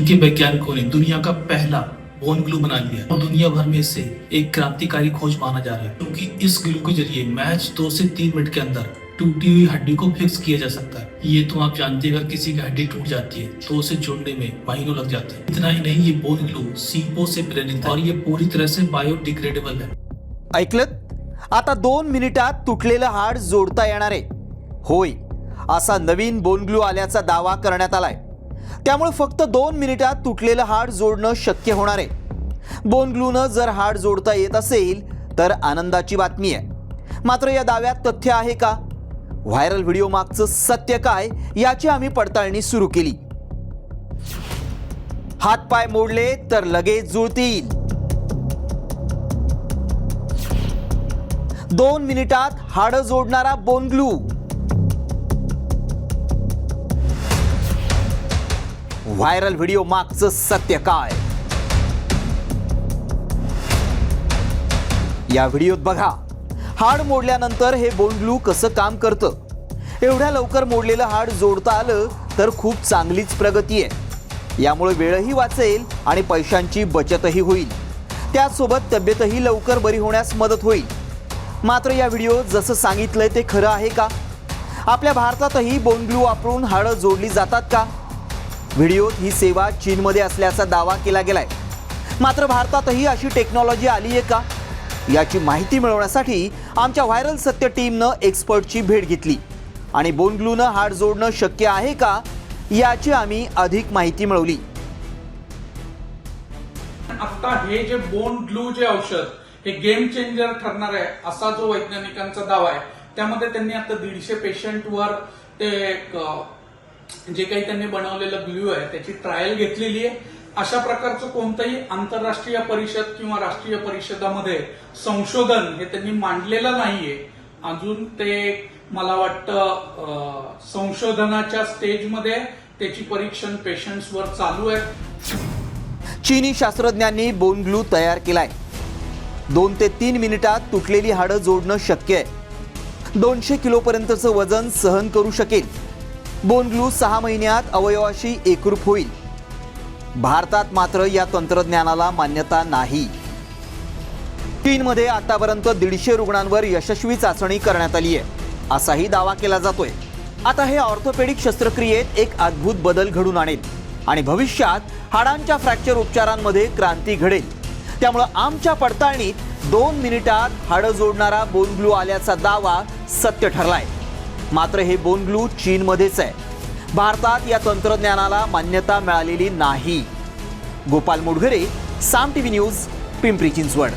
के वैज्ञानिकों ने दुनिया का पहला बोन ग्लू बना लिया और दुनिया भर में इसे एक क्रांतिकारी खोज माना जा रहा है, क्योंकि इस ग्लू के जरिए मैच 2 से 3 मिनट के अंदर टूटी हुई हड्डी को फिक्स किया जा सकता है। ये तो आप जानते हैं, अगर किसी की हड्डी टूट जाती है तो उसे जोड़ने में महीनों लग जाते हैं। इतना ही नहीं, ये बोन ग्लू सीपो से प्रेरित है और ये पूरी तरह से बायोडिग्रेडेबल है। ऐकलत? आता 2 मिनिटात तुटलेलं हाड जोडता येणार आहे। होय, असा नवीन बोन ग्लू आल्याचा दावा करण्यात आलाय। त्यामुळे फक्त 2 मिनिटात तुटलेलं हाड जोडणं शक्य होणार आहे। बोन ग्लूनं जर हाड जोडता येत असेल तर आनंदाची बातमी आहे। मात्र या दाव्यात तथ्य आहे का? व्हायरल व्हिडिओ मागचं सत्य काय याची आम्ही पडताळणी सुरू केली। हातपाय मोडले तर लगेच जुळतील। 2 मिनिटात हाडं जोडणारा बोन ग्लू। व्हायरल व्हिडिओ मागचं सत्य काय? या व्हिडिओत बघा, हाड मोडल्यानंतर हे बोन ग्लू कसं काम करतं। एवढ्या लवकर मोडलेलं हाड जोडता आलं तर खूप चांगलीच प्रगती आहे। यामुळे वेळही वाचेल आणि पैशांची बचतही होईल। त्यासोबत तब्येतही लवकर बरी होण्यास मदत होईल। मात्र या व्हिडिओत जसं सांगितलंय ते खरं आहे का? आपल्या भारतातही बोन ग्लू वापरून हाडं जोडली जातात का? व्हिडिओत ही सेवा चीनमध्ये असल्याचा दावा केला गेलाय। मात्र भारतातही अशी टेक्नॉलॉजी आली आहे का? याची माहिती मिळवण्यासाठी आमच्या व्हायरल सत्य टीमनं एक्सपर्टची भेट घेतली आणि बोन ग्लूनं हाड जोडणं शक्य आहे का याची आम्ही अधिक माहिती मिळवली। आता हे जे बोन ग्लू जे औषध हे गेम चेंजर ठरणार आहे असा जो वैज्ञानिकांचा दावा आहे, त्यामध्ये त्यांनी आता 150 पेशंटवर ते जे काही त्यांनी बनवलेलं ग्लू आहे त्याची ट्रायल घेतलेली आहे। अशा प्रकारचं कोणतंही आंतरराष्ट्रीय परिषद किंवा राष्ट्रीय परिषदामध्ये संशोधन हे त्यांनी मांडलेलं नाहीये अजून। ते मला वाटतं संशोधनाच्या स्टेजमध्ये त्याची परीक्षण पेशंट्सवर चालू आहे। चीनी शास्त्रज्ञांनी बोन ग्लू तयार केलाय। 2 ते 3 मिनिटात तुटलेली हाडं जोडणं शक्य आहे। 200 किलोपर्यंतचं वजन सहन करू शकेल। बोन ग्लू 6 महिन्यात अवयवाशी एकरूप होईल। भारतात मात्र या तंत्रज्ञानाला मान्यता नाही। चीनमध्ये आतापर्यंत 150 रुग्णांवर यशस्वी चाचणी करण्यात आली आहे असाही दावा केला जातोय। आता हे ऑर्थोपेडिक शस्त्रक्रियेत एक अद्भुत बदल घडून आणेल आणि भविष्यात हाडांच्या फ्रॅक्चर उपचारांमध्ये क्रांती घडेल। त्यामुळे आमच्या पडताळणीत 2 मिनिटात हाडं जोडणारा बोन ग्लू आल्याचा दावा सत्य ठरलाय। मात्र हे बोन ग्लू चीनमध्येच आहे। भारतात या तंत्रज्ञानाला मान्यता मिळालेली नाही। गोपाल मुडघरे, साम टीव्ही न्यूज, पिंपरी चिंचवड।